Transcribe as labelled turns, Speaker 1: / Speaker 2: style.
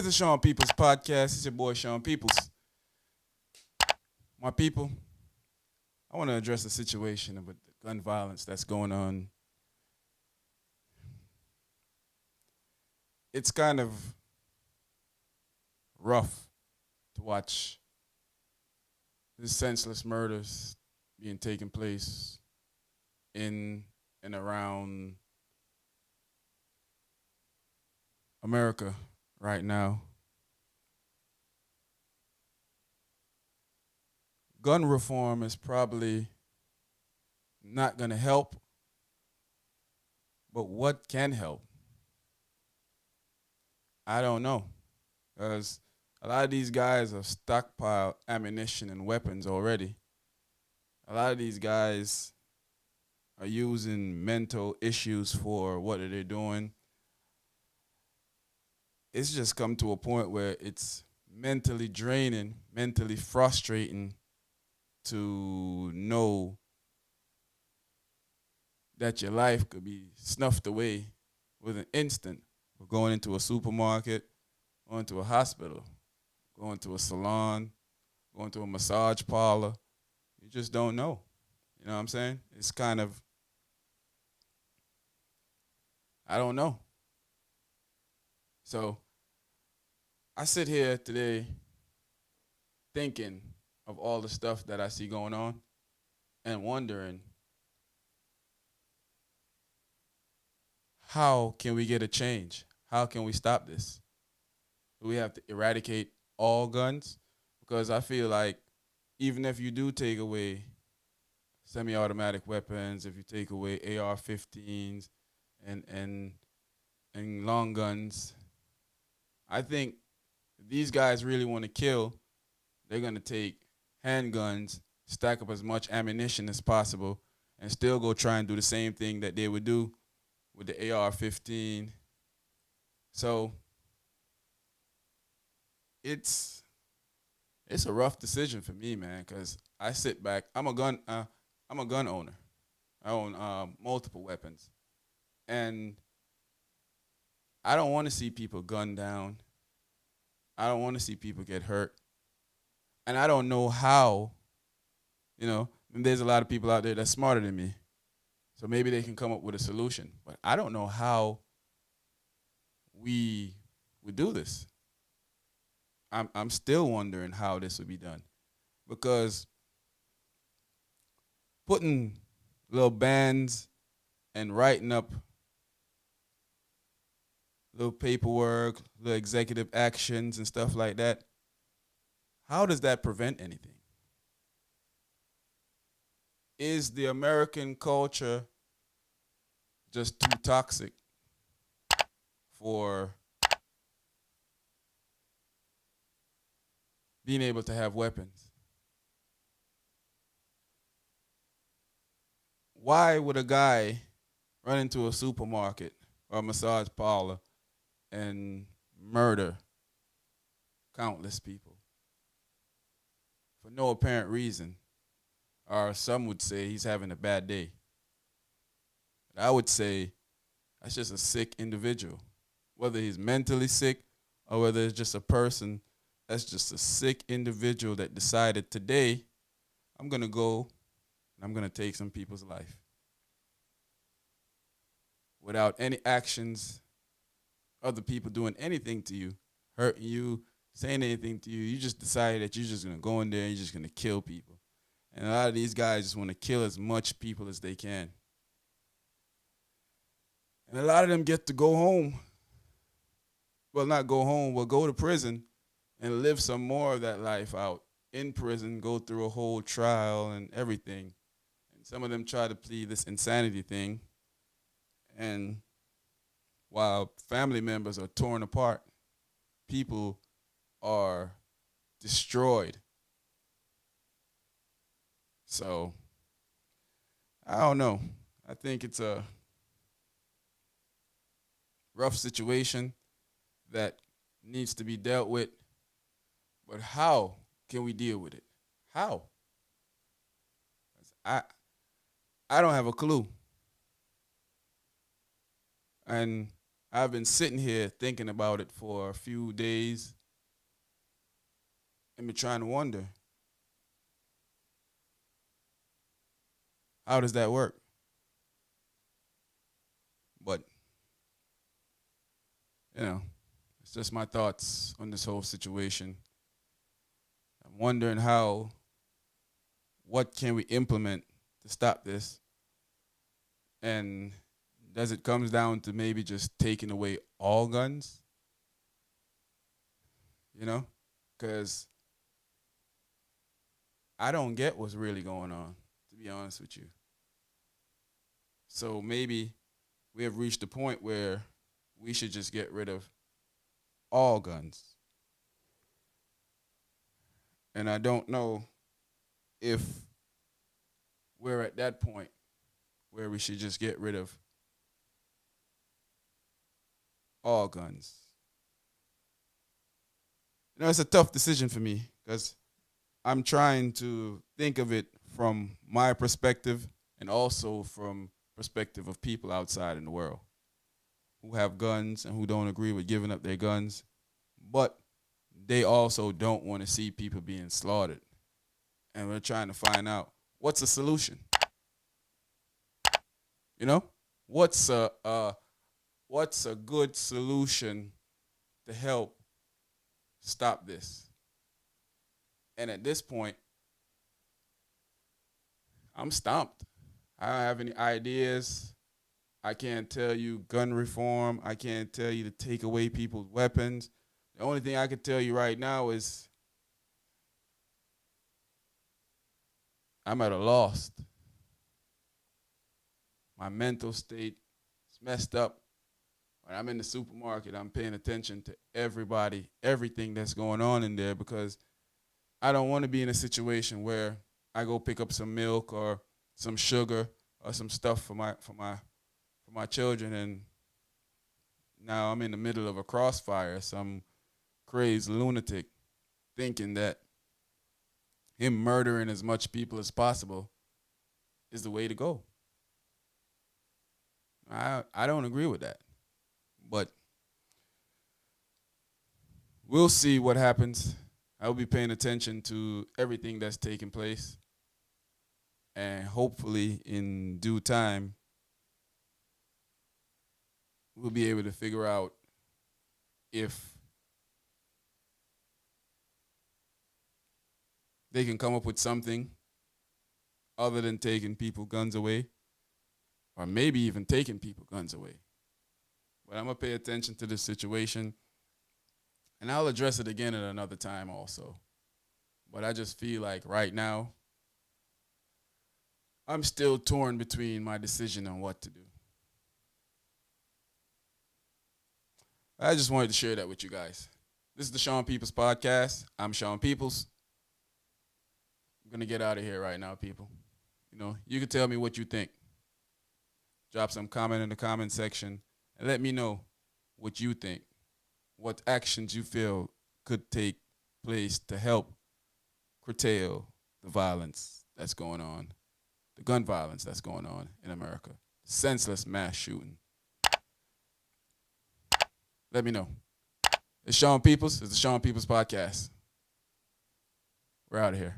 Speaker 1: It's the Sean Peoples podcast. It's your boy Sean Peoples. My people, I want to address the situation with the gun violence that's going on. It's kind of rough to watch these senseless murders being taken place in and around America right now. Gun reform is probably not going to help, but what can help? I don't know. Because a lot of these guys have stockpiled ammunition and weapons already. A lot of these guys are using mental issues for what are they doing. It's just come to a point where it's mentally draining, mentally frustrating to know that your life could be snuffed away with an instant. We're going into a supermarket, going to a hospital, going to a salon, going to a massage parlor. You just don't know. You know what I'm saying? It's kind of, I don't know. So I sit here today thinking of all the stuff that I see going on and wondering, how can we get a change? How can we stop this? Do we have to eradicate all guns? Because I feel like even if you do take away semi-automatic weapons, if you take away AR-15s and and long guns, I think if these guys really want to kill, they're gonna take handguns, stack up as much ammunition as possible, and still go try and do the same thing that they would do with the AR-15. So it's it's a rough decision for me, man, because I sit back. I'm a gun owner. I own multiple weapons, and I don't want to see people gunned down. I don't want to see people get hurt, and I don't know how. And there's a lot of people out there that's smarter than me, so maybe they can come up with a solution. But I don't know how we would do this. I'm still wondering how this would be done because putting little bands and writing up little paperwork, little executive actions and stuff like that, how does that prevent anything? Is the American culture just too toxic for being able to have weapons? Why would a guy run into a supermarket or a massage parlor and murder countless people for no apparent reason? Or some would say he's having a bad day. But I would say that's just a sick individual. Whether he's mentally sick or whether it's just a person that's just a sick individual that decided today I'm going to go and I'm going to take some people's life without any actions, other people doing anything to you, hurting you, saying anything to you. You just decided that you're just going to go in there and you're just going to kill people. And a lot of these guys just want to kill as much people as they can. And a lot of them get to go home. Well, not go home, but go to prison and live some more of that life out in prison, go through a whole trial and everything. And some of them try to plead this insanity thing. And while family members are torn apart, people are destroyed. So, I don't know. I think it's a rough situation that needs to be dealt with. But how can we deal with it? How? I I don't have a clue. And I've been sitting here thinking about it for a few days and been trying to wonder, how does that work? But, you know, it's just my thoughts on this whole situation. I'm wondering what can we implement to stop this? And does it comes down to maybe just taking away all guns? You know? Because I don't get what's really going on, to be honest with you. So maybe we have reached a point where we should just get rid of all guns. And I don't know if we're at that point where we should just get rid of all guns. You know, it's a tough decision for me because I'm trying to think of it from my perspective and also from perspective of people outside in the world who have guns and who don't agree with giving up their guns, but they also don't want to see people being slaughtered. And we're trying to find out what's the solution. You know, what's a good solution to help stop this? And at this point, I'm stumped. I don't have any ideas. I can't tell you gun reform. I can't tell you to take away people's weapons. The only thing I can tell you right now is I'm at a loss. My mental state is messed up. When I'm in the supermarket, I'm paying attention to everybody, everything that's going on in there because I don't want to be in a situation where I go pick up some milk or some sugar or some stuff for my children, and now I'm in the middle of a crossfire. Some crazed lunatic thinking that him murdering as much people as possible is the way to go. I don't agree with that, but we'll see what happens. I'll be paying attention to everything that's taking place, and hopefully in due time, we'll be able to figure out if they can come up with something other than taking people guns away, or maybe even taking people guns away. But I'm going to pay attention to this situation, and I'll address it again at another time also. But I just feel like right now, I'm still torn between my decision on what to do. I just wanted to share that with you guys. This is the Sean Peoples Podcast. I'm Sean Peoples. I'm going to get out of here right now, people. You know, you can tell me what you think. Drop some comment in the comment section and let me know what you think. What actions you feel could take place to help curtail the violence that's going on, the gun violence that's going on in America, senseless mass shooting. Let me know. It's Sean Peoples. It's the Sean Peoples Podcast. We're out of here.